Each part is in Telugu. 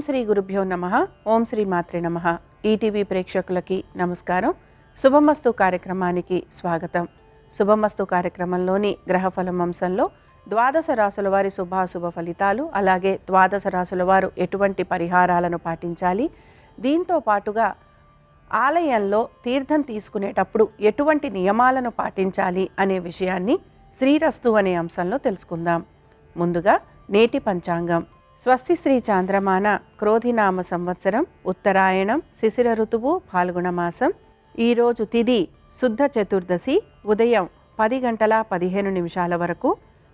శ్రీ గురుభ్యో నమః. ఓం శ్రీ మాత్రే నమః. ఈటీవీ ప్రేక్షకులకి నమస్కారం. శుభమస్తు కార్యక్రమానికి స్వాగతం. శుభమస్తు కార్యక్రమంలోని గ్రహఫలం అంశంలో ద్వాదశ రాశుల వారి శుభాశుభ ఫలితాలు, అలాగే ద్వాదశ రాశుల వారు ఎటువంటి పరిహారాలను పాటించాలి, దీంతో పాటుగా ఆలయంలో తీర్థం తీసుకునేటప్పుడు ఎటువంటి నియమాలను పాటించాలి అనే విషయాన్ని శ్రీరస్తు అనే అంశంలో తెలుసుకుందాం. ముందుగా నేటి పంచాంగం. స్వస్తి శ్రీ చాంద్రమాన క్రోధినామ సంవత్సరం, ఉత్తరాయణం, శిశిర ఋతువు, ఫాల్గుణ మాసం. ఈరోజు తిథి శుద్ధ చతుర్దశి, ఉదయం 10 గంటల 15 నిమిషాల వరకు.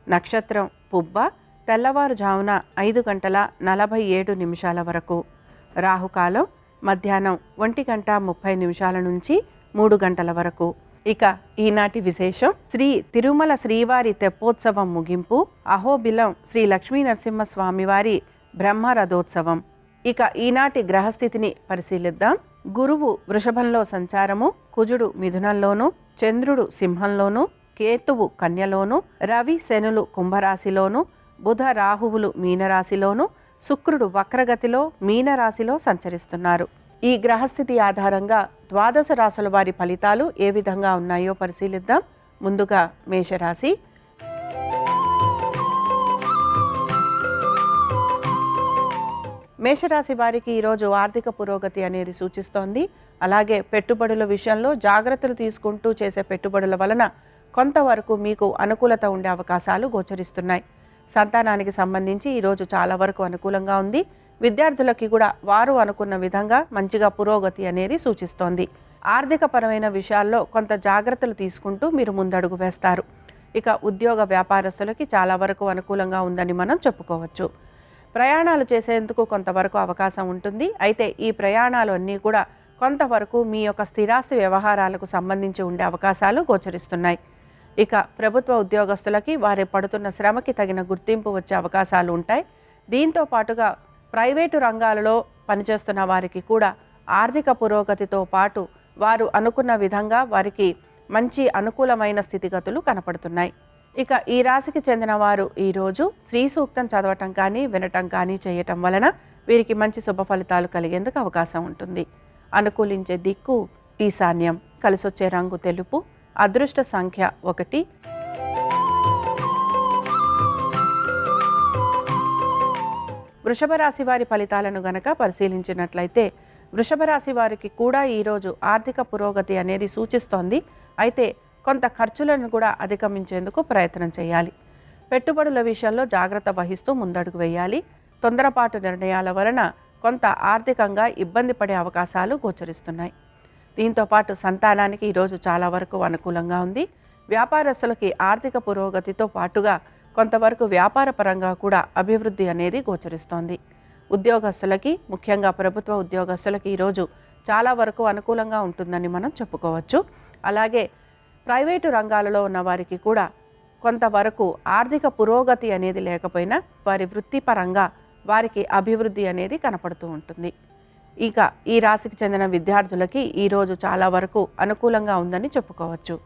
నక్షత్రం పుబ్బ, తెల్లవారుజామున 5 గంటల 47 నిమిషాల వరకు. రాహుకాలం మధ్యాహ్నం 1 గంట 30 నిమిషాల నుంచి 3 గంటల వరకు. ఇక ఈనాటి విశేషం: శ్రీ తిరుమల శ్రీవారి తెప్పోత్సవం ముగింపు, అహోబిలం శ్రీ లక్ష్మీ నరసింహస్వామివారి బ్రహ్మరథోత్సవం. ఇక ఈనాటి గ్రహస్థితిని పరిశీలిద్దాం. గురువు వృషభంలో సంచారము, కుజుడు మిథునంలోను, చంద్రుడు సింహంలోను, కేతువు కన్యలోను, రవి శనులు కుంభరాశిలోను, బుధ రాహువులు మీనరాశిలోను, శుక్రుడు వక్రగతిలో మీనరాశిలో సంచరిస్తున్నారు. ఈ గ్రహస్థితి ఆధారంగా ద్వాదశ రాశుల వారి ఫలితాలు ఏ విధంగా ఉన్నాయో పరిశీలిద్దాం. ముందుగా మేషరాశి. మేషరాశి వారికి ఈరోజు ఆర్థిక పురోగతి అనేది సూచిస్తోంది. అలాగే పెట్టుబడుల విషయంలో జాగ్రత్తలు తీసుకుంటూ చేసే పెట్టుబడుల వలన కొంతవరకు మీకు అనుకూలత ఉండే అవకాశాలు గోచరిస్తున్నాయి. సంతానానికి సంబంధించి ఈరోజు చాలా వరకు అనుకూలంగా ఉంది. విద్యార్థులకి కూడా వారు అనుకున్న విధంగా మంచిగా పురోగతి అనేది సూచిస్తోంది. ఆర్థిక పరమైన విషయాల్లో కొంత జాగ్రత్తలు తీసుకుంటూ మీరు ముందడుగు వేస్తారు. ఇక ఉద్యోగ వ్యాపారస్తులకి చాలా వరకు అనుకూలంగా ఉందని మనం చెప్పుకోవచ్చు. ప్రయాణాలు చేసేందుకు కొంతవరకు అవకాశం ఉంటుంది. అయితే ఈ ప్రయాణాలు అన్నీ కూడా కొంతవరకు మీ యొక్క స్థిరాస్తి వ్యవహారాలకు సంబంధించి ఉండే అవకాశాలు గోచరిస్తున్నాయి. ఇక ప్రభుత్వ ఉద్యోగస్తులకి వారి పడుతున్న శ్రమకి తగిన గుర్తింపు వచ్చే అవకాశాలు ఉంటాయి. దీంతో పాటుగా ప్రైవేటు రంగాలలో పనిచేస్తున్న వారికి కూడా ఆర్థిక పురోగతితో పాటు వారు అనుకున్న విధంగా వారికి మంచి అనుకూలమైన స్థితిగతులు కనపడుతున్నాయి. ఇక ఈ రాశికి చెందిన వారు ఈరోజు శ్రీ సూక్తం చదవటం కానీ వినటం కానీ చేయటం వలన వీరికి మంచి శుభ ఫలితాలు కలిగేందుకు అవకాశం ఉంటుంది. అనుకూలించే దిక్కు ఈశాన్యం. కలిసొచ్చే రంగు తెలుపు. అదృష్ట సంఖ్య 1. వృషభ రాశి వారి ఫలితాలను గనక పరిశీలించినట్లయితే వృషభ రాశి వారికి కూడా ఈరోజు ఆర్థిక పురోగతి అనేది సూచిస్తోంది. అయితే కొంత ఖర్చులను కూడా అధిగమించేందుకు ప్రయత్నం చేయాలి. పెట్టుబడుల విషయంలో జాగ్రత్త వహిస్తూ ముందడుగు వేయాలి. తొందరపాటు నిర్ణయాల వలన కొంత ఆర్థికంగా ఇబ్బంది పడే అవకాశాలు గోచరిస్తున్నాయి. దీంతో పాటు సంతానానికి ఈరోజు చాలా వరకు అనుకూలంగా ఉంది. వ్యాపారస్తులకి ఆర్థిక పురోగతితో పాటుగా కొంతవరకు వ్యాపార పరంగా కూడా అభివృద్ధి అనేది గోచరిస్తోంది. ఉద్యోగస్తులకి, ముఖ్యంగా ప్రభుత్వ ఉద్యోగస్తులకి ఈరోజు చాలా వరకు అనుకూలంగా ఉంటుందని మనం చెప్పుకోవచ్చు. అలాగే ప్రైవేటు రంగాలలో ఉన్న వారికి కూడా కొంతవరకు ఆర్థిక పురోగతి అనేది లేకపోయినా వారి వృత్తిపరంగా వారికి అభివృద్ధి అనేది కనపడుతూ ఉంటుంది. ఇక ఈ రాశికి చెందిన విద్యార్థులకి ఈరోజు చాలా వరకు అనుకూలంగా ఉందని చెప్పుకోవచ్చు.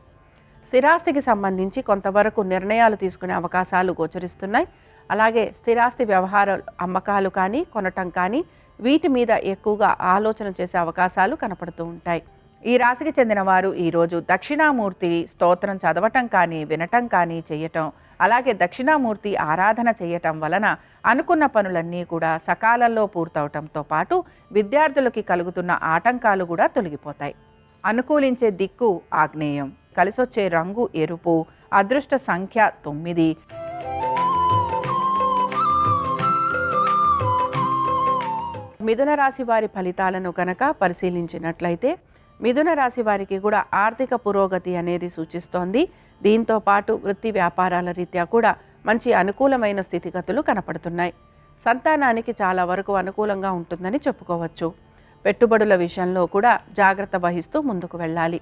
స్థిరాస్తికి సంబంధించి కొంతవరకు నిర్ణయాలు తీసుకునే అవకాశాలు గోచరిస్తున్నాయి. అలాగే స్థిరాస్తి వ్యవహారాలు, అమ్మకాలు కానీ కొనటం కానీ వీటి మీద ఎక్కువగా ఆలోచన చేసే అవకాశాలు కనపడుతూ ఉంటాయి. ఈ రాశికి చెందిన వారు ఈరోజు దక్షిణామూర్తి స్తోత్రం చదవటం కానీ వినటం కానీ చేయటం, అలాగే దక్షిణామూర్తి ఆరాధన చేయటం వలన అనుకున్న పనులన్నీ కూడా సకాలంలో పూర్తవటంతో పాటు విద్యార్థులకి కలుగుతున్న ఆటంకాలు కూడా తొలగిపోతాయి. అనుకూలించే దిక్కు ఆగ్నేయం. కలిసొచ్చే రంగు ఎరుపు. అదృష్ట సంఖ్య 9. మిథున రాశి వారి ఫలితాలను కనుక పరిశీలించినట్లయితే మిథున రాశి వారికి కూడా ఆర్థిక పురోగతి అనేది సూచిస్తోంది. దీంతో పాటు వృత్తి వ్యాపారాల రీత్యా కూడా మంచి అనుకూలమైన స్థితిగతులు కనపడుతున్నాయి. సంతానానికి చాలా వరకు అనుకూలంగా ఉంటుందని చెప్పుకోవచ్చు. పెట్టుబడుల విషయంలో కూడా జాగ్రత్త వహిస్తూ ముందుకు వెళ్ళాలి.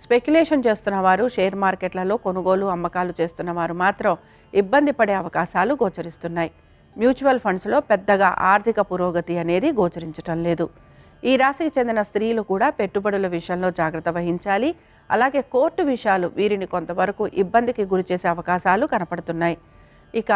స్పెక్యులేషన్ చేస్తున్న వారు, షేర్ మార్కెట్లలో కొనుగోలు అమ్మకాలు చేస్తున్న వారు మాత్రం ఇబ్బంది పడే అవకాశాలు గోచరిస్తున్నాయి. మ్యూచువల్ ఫండ్స్లో పెద్దగా ఆర్థిక పురోగతి అనేది గోచరించటం లేదు. ఈ రాశికి చెందిన స్త్రీలు కూడా పెట్టుబడుల విషయంలో జాగ్రత్త వహించాలి. అలాగే కోర్టు విషయాలు వీరిని కొంతవరకు ఇబ్బందికి గురి చేసే అవకాశాలు కనపడుతున్నాయి. ఇక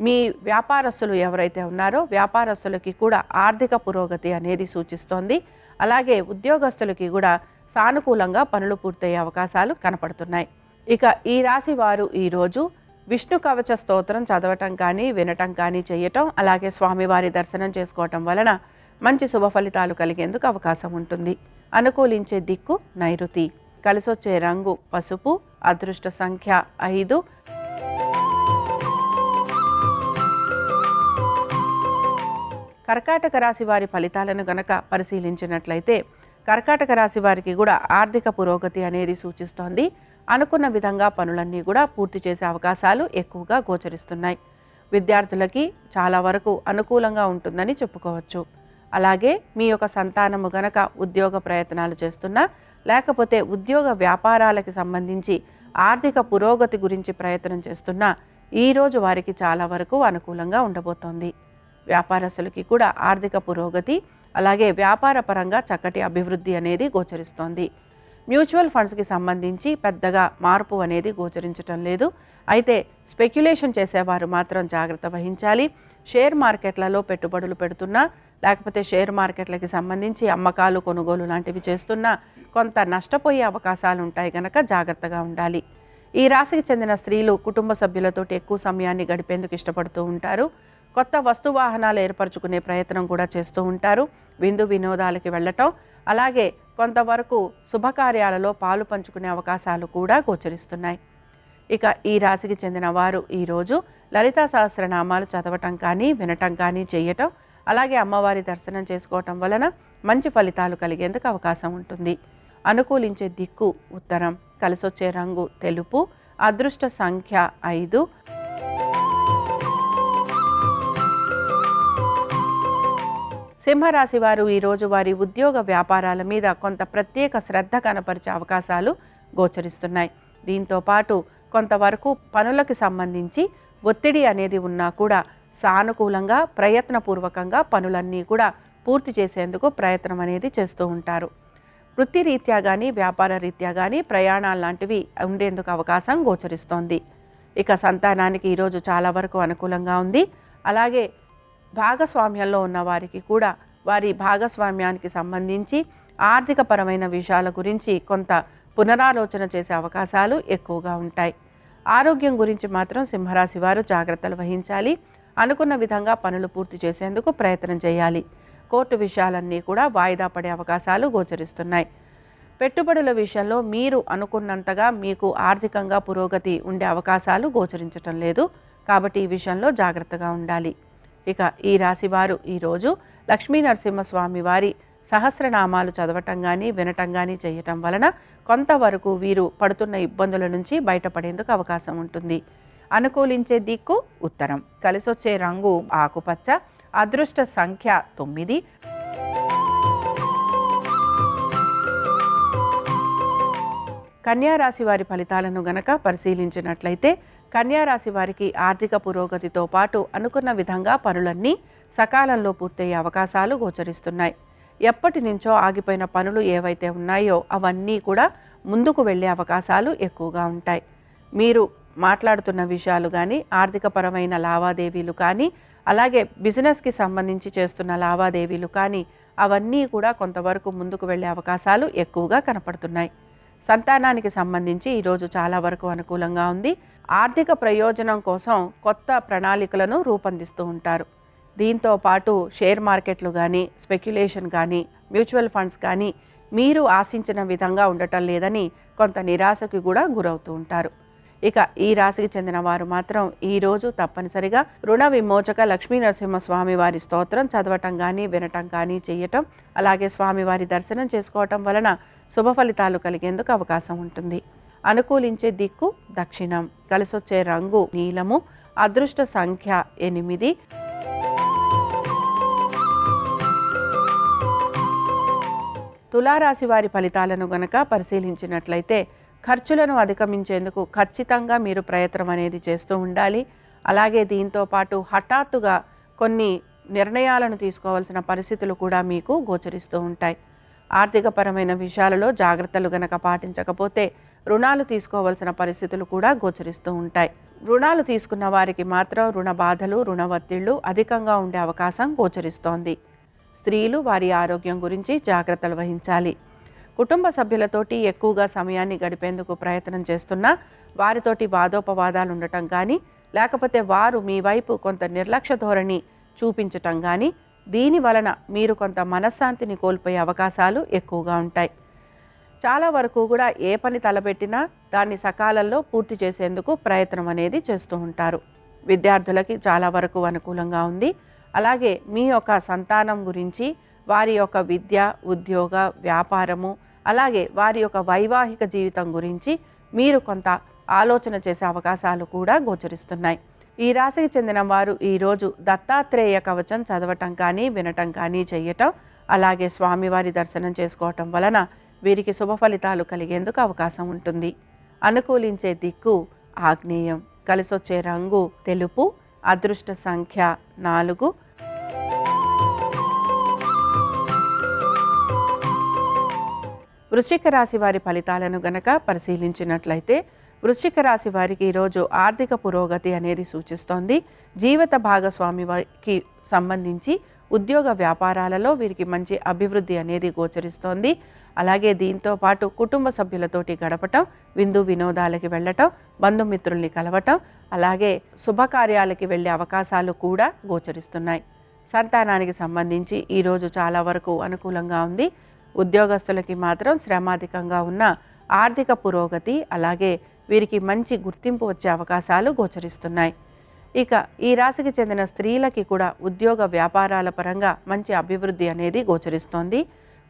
మీ వ్యాపారస్తులు ఎవరైతే ఉన్నారో వ్యాపారస్తులకి కూడా ఆర్థిక పురోగతి అనేది సూచిస్తోంది. అలాగే ఉద్యోగస్తులకి కూడా సానుకూలంగా పనులు పూర్తయ్యే అవకాశాలు కనపడుతున్నాయి. ఇక ఈ రాశి వారు ఈరోజు విష్ణు కవచ స్తోత్రం చదవటం కానీ వినటం కానీ చేయటం, అలాగే స్వామివారి దర్శనం చేసుకోవటం వలన మంచి శుభ ఫలితాలు కలిగేందుకు అవకాశం ఉంటుంది. అనుకూలించే దిక్కు నైరుతి, కలిసొచ్చే రంగు పసుపు, అదృష్ట సంఖ్య 5. కర్కాటక రాశి వారి ఫలితాలను గనక పరిశీలించినట్లయితే కర్కాటక రాశి వారికి కూడా ఆర్థిక పురోగతి అనేది సూచిస్తోంది. అనుకున్న విధంగా పనులన్నీ కూడా పూర్తి చేసే అవకాశాలు ఎక్కువగా గోచరిస్తున్నాయి. విద్యార్థులకి చాలా వరకు అనుకూలంగా ఉంటుందని చెప్పుకోవచ్చు. అలాగే మీ యొక్క సంతానము గనక ఉద్యోగ ప్రయత్నాలు చేస్తున్నా, లేకపోతే ఉద్యోగ వ్యాపారాలకి సంబంధించి ఆర్థిక పురోగతి గురించి ప్రయత్నం చేస్తున్నా ఈరోజు వారికి చాలా వరకు అనుకూలంగా ఉండబోతోంది. వ్యాపారస్తులకి కూడా ఆర్థిక పురోగతి, అలాగే వ్యాపార పరంగా చక్కటి అభివృద్ధి అనేది గోచరిస్తోంది. మ్యూచువల్ ఫండ్స్కి సంబంధించి పెద్దగా మార్పు అనేది గోచరించటం లేదు. అయితే స్పెక్యులేషన్ చేసేవారు మాత్రం జాగ్రత్త వహించాలి. షేర్ మార్కెట్లలో పెట్టుబడులు పెడుతున్నా, లేకపోతే షేర్ మార్కెట్లకి సంబంధించి అమ్మకాలు కొనుగోలు లాంటివి చేస్తున్నా కొంత నష్టపోయే అవకాశాలు ఉంటాయి కనుక జాగ్రత్తగా ఉండాలి. ఈ రాశికి చెందిన స్త్రీలు కుటుంబ సభ్యులతో ఎక్కువ సమయాన్ని గడిపేందుకు ఇష్టపడుతూ ఉంటారు. కొత్త వస్తు వాహనాలు ఏర్పరచుకునే ప్రయత్నం కూడా చేస్తూ ఉంటారు. విందు వినోదాలకి వెళ్ళటం, అలాగే కొంతవరకు శుభకార్యాలలో పాలు పంచుకునే అవకాశాలు కూడా గోచరిస్తున్నాయి. ఇక ఈ రాశికి చెందిన వారు ఈరోజు లలితా సహస్రనామాలు చదవటం కానీ వినటం కానీ చేయటం, అలాగే అమ్మవారి దర్శనం చేసుకోవటం వలన మంచి ఫలితాలు కలిగేందుకు అవకాశం ఉంటుంది. అనుకూలించే దిక్కు ఉత్తరం, కలిసొచ్చే రంగు తెలుపు, అదృష్ట సంఖ్య 5. సింహరాశి వారు ఈరోజు వారి ఉద్యోగ వ్యాపారాల మీద కొంత ప్రత్యేక శ్రద్ధ కనపరిచే అవకాశాలు గోచరిస్తున్నాయి. దీంతో పాటు కొంతవరకు పనులకు సంబంధించి ఒత్తిడి అనేది ఉన్నా కూడా సానుకూలంగా ప్రయత్నపూర్వకంగా పనులన్నీ కూడా పూర్తి చేసేందుకు ప్రయత్నం అనేది చేస్తూ ఉంటారు. వృత్తి రీత్యా కానీ వ్యాపార రీత్యా కానీ ప్రయాణాలు లాంటివి ఉండేందుకు అవకాశం గోచరిస్తోంది. ఇక సంతానానికి ఈరోజు చాలా వరకు అనుకూలంగా ఉంది. అలాగే భాగస్వామ్యంలో ఉన్న వారికి కూడా వారి భాగస్వామ్యానికి సంబంధించి ఆర్థిక పరమైన విషయాల గురించి కొంత పునరాలోచన చేసే అవకాశాలు ఎక్కువగా ఉంటాయి. ఆరోగ్యం గురించి మాత్రం సింహరాశి వారు జాగ్రత్తలు వహించాలి. అనుకున్న విధంగా పనులు పూర్తి చేసేందుకు ప్రయత్నం చేయాలి. కోర్టు విషయాలన్నీ కూడా వాయిదా పడే అవకాశాలు గోచరిస్తున్నాయి. పెట్టుబడుల విషయంలో మీరు అనుకున్నంతగా మీకు ఆర్థికంగా పురోగతి ఉండే అవకాశాలు గోచరించటం లేదు. కాబట్టి ఈ విషయంలో జాగ్రత్తగా ఉండాలి. ఇక ఈ రాశి వారు ఈరోజు లక్ష్మీ నరసింహస్వామి వారి సహస్రనామాలు చదవటం కానీ వినటం కానీ చేయటం వలన కొంతవరకు వీరు పడుతున్న ఇబ్బందుల నుంచి బయటపడేందుకు అవకాశం ఉంటుంది. అనుకూలించే దిక్కు ఉత్తరం, కలిసొచ్చే రంగు ఆకుపచ్చ, అదృష్ట సంఖ్య 9. కన్యా రాశి వారి ఫలితాలను గనక పరిశీలించినట్లయితే కన్యా రాశి వారికి ఆర్థిక పురోగతితో పాటు అనుకున్న విధంగా పనులన్నీ సకాలంలో పూర్తయ్యే అవకాశాలు గోచరిస్తున్నాయి. ఎప్పటి నుంచో ఆగిపోయిన పనులు ఏవైతే ఉన్నాయో అవన్నీ కూడా ముందుకు వెళ్ళే అవకాశాలు ఎక్కువగా ఉంటాయి. మీరు మాట్లాడుతున్న విషయాలు కానీ ఆర్థికపరమైన లావాదేవీలు కానీ అలాగే బిజినెస్కి సంబంధించి చేస్తున్న లావాదేవీలు కానీ అవన్నీ కూడా కొంతవరకు ముందుకు వెళ్ళే అవకాశాలు ఎక్కువగా కనపడుతున్నాయి. సంతానానికి సంబంధించి ఈరోజు చాలా వరకు అనుకూలంగా ఉంది. ఆర్థిక ప్రయోజనం కోసం కొత్త ప్రణాళికలను రూపొందిస్తూ ఉంటారు. దీంతో పాటు షేర్ మార్కెట్లు కానీ స్పెక్యులేషన్ కానీ మ్యూచువల్ ఫండ్స్ కానీ మీరు ఆశించిన విధంగా ఉండటం లేదని కొంత నిరాశకు కూడా గురవుతూ ఉంటారు. ఇక ఈ రాశికి చెందిన వారు మాత్రం ఈరోజు తప్పనిసరిగా రుణ విమోచక లక్ష్మీ నరసింహస్వామి వారి స్తోత్రం చదవటం కానీ వినటం కానీ చేయటం, అలాగే స్వామివారి దర్శనం చేసుకోవటం వలన శుభ ఫలితాలు కలిగేందుకు అవకాశం ఉంటుంది. అనుకూలించే దిక్కు దక్షిణం, కలిసొచ్చే రంగు నీలము, అదృష్ట సంఖ్య 8. తులారాశి వారి ఫలితాలను గనక పరిశీలించినట్లయితే ఖర్చులను అధిగమించేందుకు ఖచ్చితంగా మీరు ప్రయత్నం అనేది చేస్తూ ఉండాలి. అలాగే దీంతో పాటు హఠాత్తుగా కొన్ని నిర్ణయాలను తీసుకోవాల్సిన పరిస్థితులు కూడా మీకు గోచరిస్తూ ఉంటాయి. ఆర్థికపరమైన విషయాలలో జాగ్రత్తలు గనక పాటించకపోతే రుణాలు తీసుకోవాల్సిన పరిస్థితులు కూడా గోచరిస్తూ ఉంటాయి. రుణాలు తీసుకున్న వారికి మాత్రం రుణ బాధలు, రుణ ఒత్తిళ్లు అధికంగా ఉండే అవకాశం గోచరిస్తోంది. స్త్రీలు వారి ఆరోగ్యం గురించి జాగ్రత్తలు వహించాలి. కుటుంబ సభ్యులతోటి ఎక్కువగా సమయాన్ని గడిపేందుకు ప్రయత్నం చేస్తున్నా వారితోటి వాదోపవాదాలు ఉండటం కానీ, లేకపోతే వారు మీ వైపు కొంత నిర్లక్ష్య ధోరణి చూపించటం కానీ, దీని వలన మీరు కొంత మనశ్శాంతిని కోల్పోయే అవకాశాలు ఎక్కువగా ఉంటాయి. చాలా వరకు కూడా ఏ పని తలపెట్టినా దాన్ని సకాలంలో పూర్తి చేసేందుకు ప్రయత్నం అనేది చేస్తూ ఉంటారు. విద్యార్థులకి చాలా వరకు అనుకూలంగా ఉంది. అలాగే మీ యొక్క సంతానం గురించి, వారి యొక్క విద్య, ఉద్యోగ, వ్యాపారము, అలాగే వారి యొక్క వైవాహిక జీవితం గురించి మీరు కొంత ఆలోచన చేసే అవకాశాలు కూడా గోచరిస్తున్నాయి. ఈ రాశికి చెందిన వారు ఈరోజు దత్తాత్రేయ కవచం చదవటం కానీ, వినటం కానీ చేయటం, అలాగే స్వామివారి దర్శనం చేసుకోవటం వలన వీరికి శుభ ఫలితాలు కలిగేందుకు అవకాశం ఉంటుంది. అనుకూలించే దిక్కు ఆగ్నేయం, కలిసొచ్చే రంగు తెలుపు, అదృష్ట సంఖ్య 4. వృశ్చిక రాశి వారి ఫలితాలను గనక పరిశీలించినట్లయితే, వృశ్చిక రాశి వారికి ఈరోజు ఆర్థిక పురోగతి అనేది సూచిస్తోంది. జీవిత భాగస్వామి వారికి సంబంధించి ఉద్యోగ వ్యాపారాలలో వీరికి మంచి అభివృద్ధి అనేది గోచరిస్తోంది. అలాగే దీంతో పాటు కుటుంబ సభ్యులతోటి గడపటం, విందు వినోదాలకి వెళ్ళటం, బంధుమిత్రుల్ని కలవటం, అలాగే శుభకార్యాలకి వెళ్ళే అవకాశాలు కూడా గోచరిస్తున్నాయి. సంతానానికి సంబంధించి ఈరోజు చాలా వరకు అనుకూలంగా ఉంది. ఉద్యోగస్తులకి మాత్రం శ్రమాధికంగా ఉన్న ఆర్థిక పురోగతి, అలాగే వీరికి మంచి గుర్తింపు వచ్చే అవకాశాలు గోచరిస్తున్నాయి. ఇక ఈ రాశికి చెందిన స్త్రీలకి కూడా ఉద్యోగ వ్యాపారాల పరంగా మంచి అభివృద్ధి అనేది గోచరిస్తోంది.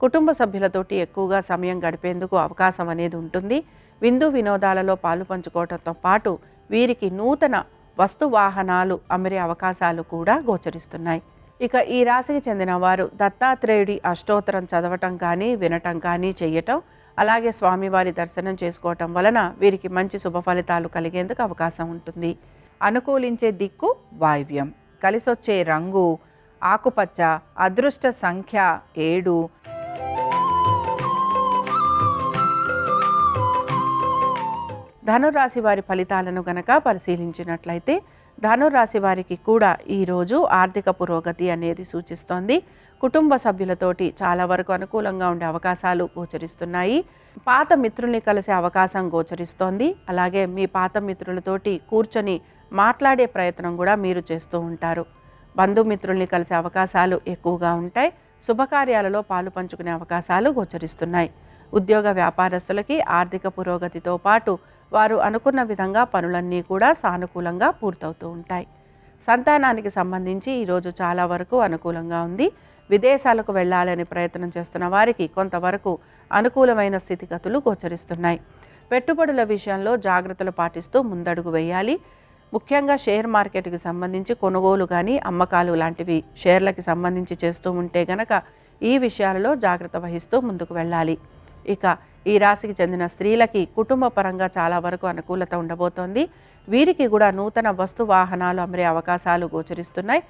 కుటుంబ సభ్యులతోటి ఎక్కువగా సమయం గడిపేందుకు అవకాశం అనేది ఉంటుంది. విందు వినోదాలలో పాలు పంచుకోవడంతో పాటు వీరికి నూతన వస్తు వాహనాలు అమరే అవకాశాలు కూడా గోచరిస్తున్నాయి. ఇక ఈ రాశికి చెందిన వారు దత్తాత్రేయుడి అష్టోత్తరం చదవటం కానీ, వినటం కానీ చేయటం, అలాగే స్వామివారి దర్శనం చేసుకోవటం వలన వీరికి మంచి శుభ ఫలితాలు కలిగేందుకు అవకాశం ఉంటుంది. అనుకూలించే దిక్కు వాయువ్యం, కలిసొచ్చే రంగు ఆకుపచ్చ, అదృష్ట సంఖ్య 7. ధనురాశి వారి ఫలితాలను గనక పరిశీలించినట్లయితే, ధనురాశి వారికి కూడా ఈరోజు ఆర్థిక పురోగతి అనేది సూచిస్తోంది. కుటుంబ సభ్యులతోటి చాలా వరకు అనుకూలంగా ఉండే అవకాశాలు గోచరిస్తున్నాయి. పాత మిత్రుల్ని కలిసే అవకాశం గోచరిస్తోంది. అలాగే మీ పాత మిత్రులతోటి కూర్చొని మాట్లాడే ప్రయత్నం కూడా మీరు చేస్తూ ఉంటారు. బంధుమిత్రుల్ని కలిసే అవకాశాలు ఎక్కువగా ఉంటాయి. శుభకార్యాలలో పాలు పంచుకునే అవకాశాలు గోచరిస్తున్నాయి. ఉద్యోగ వ్యాపారస్తులకి ఆర్థిక పురోగతితో పాటు వారు అనుకున్న విధంగా పనులన్నీ కూడా సానుకూలంగా పూర్తవుతూ ఉంటాయి. సంతానానికి సంబంధించి ఈరోజు చాలా వరకు అనుకూలంగా ఉంది. విదేశాలకు వెళ్ళాలని ప్రయత్నం చేస్తున్న వారికి కొంతవరకు అనుకూలమైన స్థితిగతులు గోచరిస్తున్నాయి. పెట్టుబడుల విషయంలో జాగ్రత్తలు పాటిస్తూ ముందడుగు వేయాలి. ముఖ్యంగా షేర్ మార్కెట్కి సంబంధించి కొనుగోలు కానీ, అమ్మకాలు లాంటివి షేర్లకి సంబంధించి చేస్తూ ఉంటే గనక ఈ విషయాలలో జాగ్రత్త వహిస్తూ ముందుకు వెళ్ళాలి. ఇక ఈ రాశికి చెందిన స్త్రీలకి కుటుంబ పరంగా చాలా వరకు అనుకూలత ఉండబోతోంది. వీరికి కూడా నూతన వస్తు వాహనాలు అమరే అవకాశాలు గోచరిస్తున్నాయి.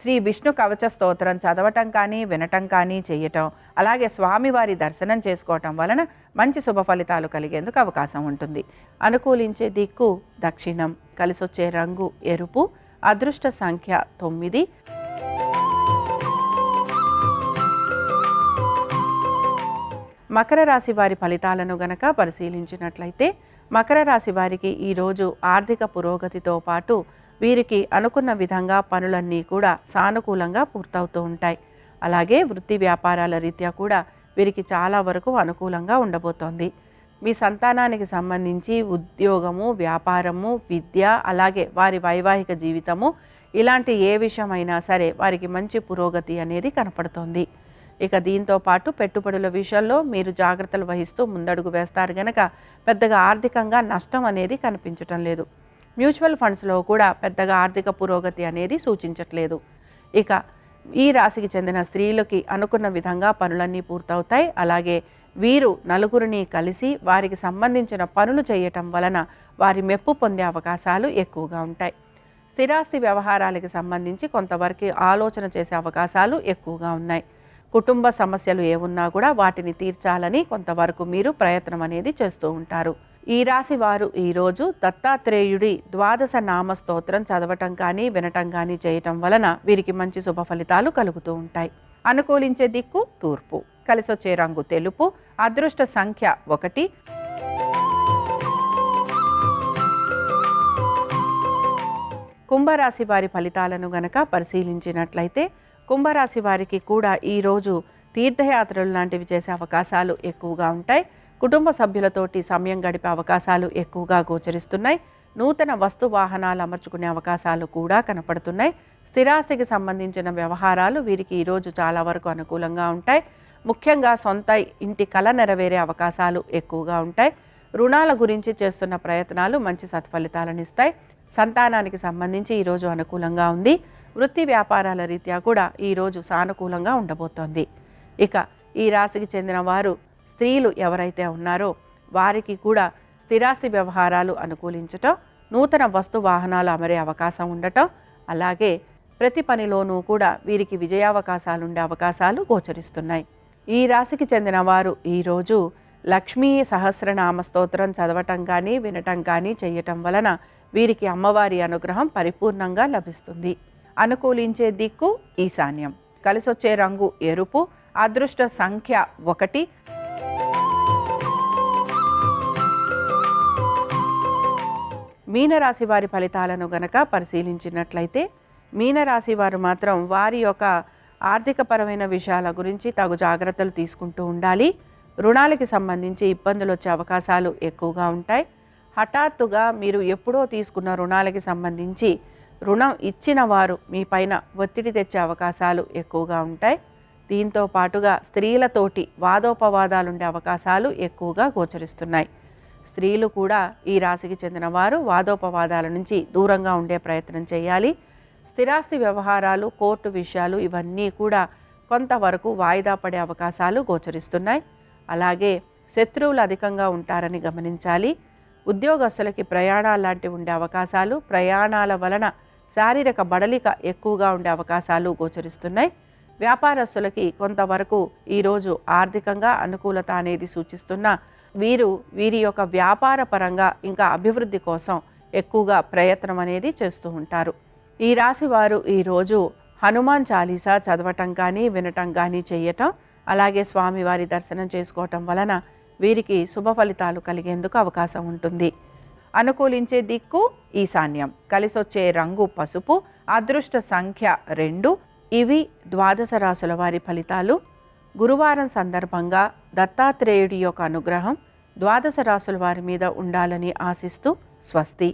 శ్రీ విష్ణు కవచ స్తోత్రం చదవటం కానీ, వినటం కానీ చేయటం, అలాగే స్వామివారి దర్శనం చేసుకోవటం వలన మంచి శుభ ఫలితాలు కలిగేందుకు అవకాశం ఉంటుంది. అనుకూలించే దిక్కు దక్షిణం, కలిసొచ్చే రంగు ఎరుపు, అదృష్ట సంఖ్య 9. మకర రాశి వారి ఫలితాలను గనక పరిశీలించినట్లయితే, మకర రాశి వారికి ఈరోజు ఆర్థిక పురోగతితో పాటు వీరికి అనుకున్న విధంగా పనులన్నీ కూడా సానుకూలంగా పూర్తవుతూ ఉంటాయి. అలాగే వృత్తి వ్యాపారాల రీత్యా కూడా వీరికి చాలా వరకు అనుకూలంగా ఉండబోతోంది. మీ సంతానానికి సంబంధించి ఉద్యోగము, వ్యాపారము, విద్య, అలాగే వారి వైవాహిక జీవితము, ఇలాంటి ఏ విషయమైనా సరే వారికి మంచి పురోగతి అనేది కనపడుతోంది. ఇక దీంతో పాటు పెట్టుబడుల విషయంలో మీరు జాగ్రత్తలు వహిస్తూ ముందడుగు వేస్తారు గనక పెద్దగా ఆర్థికంగా నష్టం అనేది కనిపించటం లేదు. మ్యూచువల్ ఫండ్స్లో కూడా పెద్దగా ఆర్థిక పురోగతి అనేది సూచించట్లేదు. ఇక ఈ రాశికి చెందిన స్త్రీలకి అనుకున్న విధంగా పనులన్నీ పూర్తవుతాయి. అలాగే వీరు నలుగురిని కలిసి వారికి సంబంధించిన పనులు చేయటం వలన వారి మెప్పు పొందే అవకాశాలు ఎక్కువగా ఉంటాయి. స్థిరాస్తి వ్యవహారాలకు సంబంధించి కొంతవరకు ఆలోచన చేసే అవకాశాలు ఎక్కువగా ఉన్నాయి. కుటుంబ సమస్యలు ఏమున్నా కూడా వాటిని తీర్చాలని కొంతవరకు మీరు ప్రయత్నం అనేది చేస్తూ ఉంటారు. ఈ రాశి వారు ఈరోజు దత్తాత్రేయుడి ద్వాదశ నామ స్తోత్రం చదవటం కానీ వినటం కానీ చేయటం వలన వీరికి మంచి శుభ ఫలితాలు కలుగుతూ ఉంటాయి. అనుకూలించే దిక్కు తూర్పు, కలిసొచ్చే రంగు తెలుపు, అదృష్ట సంఖ్య 1. కుంభరాశి వారి ఫలితాలను గనక పరిశీలించినట్లయితే కుంభరాశి వారికి కూడా ఈరోజు తీర్థయాత్రలు లాంటివి చేసే అవకాశాలు ఎక్కువగా ఉంటాయి. కుటుంబ సభ్యులతోటి సమయం గడిపే అవకాశాలు ఎక్కువగా గోచరిస్తున్నాయి. నూతన వస్తు వాహనాలు అమర్చుకునే అవకాశాలు కూడా కనపడుతున్నాయి. స్థిరాస్తికి సంబంధించిన వ్యవహారాలు వీరికి ఈరోజు చాలా వరకు అనుకూలంగా ఉంటాయి. ముఖ్యంగా సొంత ఇంటి కల నెరవేరే అవకాశాలు ఎక్కువగా ఉంటాయి. రుణాల గురించి చేస్తున్న ప్రయత్నాలు మంచి సత్ఫలితాలను ఇస్తాయి. సంతానానికి సంబంధించి ఈరోజు అనుకూలంగా ఉంది. వృత్తి వ్యాపారాల రీత్యా కూడా ఈరోజు సానుకూలంగా ఉండబోతోంది. ఇక ఈ రాశికి చెందిన వారు స్త్రీలు ఎవరైతే ఉన్నారో వారికి కూడా స్థిరాస్తి వ్యవహారాలు అనుకూలించటం, నూతన వస్తు వాహనాలు అమరే అవకాశం ఉండటం, అలాగే ప్రతి పనిలోనూ కూడా వీరికి విజయావకాశాలు ఉండే అవకాశాలు గోచరిస్తున్నాయి. ఈ రాశికి చెందిన వారు ఈరోజు లక్ష్మీ సహస్రనామ స్తోత్రం చదవటం కానీ వినటం కానీ చేయటం వలన వీరికి అమ్మవారి అనుగ్రహం పరిపూర్ణంగా లభిస్తుంది. అనుకూలించే దిక్కు ఈశాన్యం, కలిసొచ్చే రంగు ఎరుపు, అదృష్ట సంఖ్య 1. మీనరాశి వారి ఫలితాలను గనక పరిశీలించినట్లయితే మీనరాశి వారు మాత్రం వారి యొక్క ఆర్థికపరమైన విషయాల గురించి తగు జాగ్రత్తలు తీసుకుంటూ ఉండాలి. రుణాలకి సంబంధించి ఇబ్బందులు వచ్చే అవకాశాలు ఎక్కువగా ఉంటాయి. హఠాత్తుగా మీరు ఎప్పుడో తీసుకున్న రుణాలకి సంబంధించి రుణం ఇచ్చిన వారు మీ పైన ఒత్తిడి తెచ్చే అవకాశాలు ఎక్కువగా ఉంటాయి. దీంతో పాటుగా స్త్రీలతోటి వాదోపవాదాలుండే అవకాశాలు ఎక్కువగా గోచరిస్తున్నాయి. స్త్రీలు కూడా ఈ రాశికి చెందిన వారు వాదోపవాదాల నుంచి దూరంగా ఉండే ప్రయత్నం చేయాలి. స్థిరాస్తి వ్యవహారాలు, కోర్టు విషయాలు ఇవన్నీ కూడా కొంతవరకు వాయిదా పడే అవకాశాలు గోచరిస్తున్నాయి. అలాగే శత్రువులు అధికంగా ఉంటారని గమనించాలి. ఉద్యోగస్తులకి ప్రయాణాలు లాంటివి ఉండే అవకాశాలు, ప్రయాణాల వలన శారీరక బడలిక ఎక్కువగా ఉండే అవకాశాలు గోచరిస్తున్నాయి. వ్యాపారస్తులకి కొంతవరకు ఈరోజు ఆర్థికంగా అనుకూలత అనేది సూచిస్తున్న వీరి యొక్క వ్యాపార పరంగా ఇంకా అభివృద్ధి కోసం ఎక్కువగా ప్రయత్నం అనేది చేస్తూ ఉంటారు. ఈ రాశి వారు ఈరోజు హనుమాన్ చాలీసా చదవటం కానీ వినటం కానీ చేయటం, అలాగే స్వామివారి దర్శనం చేసుకోవటం వలన వీరికి శుభ ఫలితాలు కలిగేందుకు అవకాశం ఉంటుంది. అనుకూలించే దిక్కు ఈశాన్యం, కలిసొచ్చే రంగు పసుపు, అదృష్ట సంఖ్య 2. ఇవి ద్వాదశ రాశుల వారి ఫలితాలు. గురువారం సందర్భంగా దత్తాత్రేయుడి యొక్క అనుగ్రహం ద్వాదశ రాశుల వారి మీద ఉండాలని ఆశిస్తూ స్వస్తి.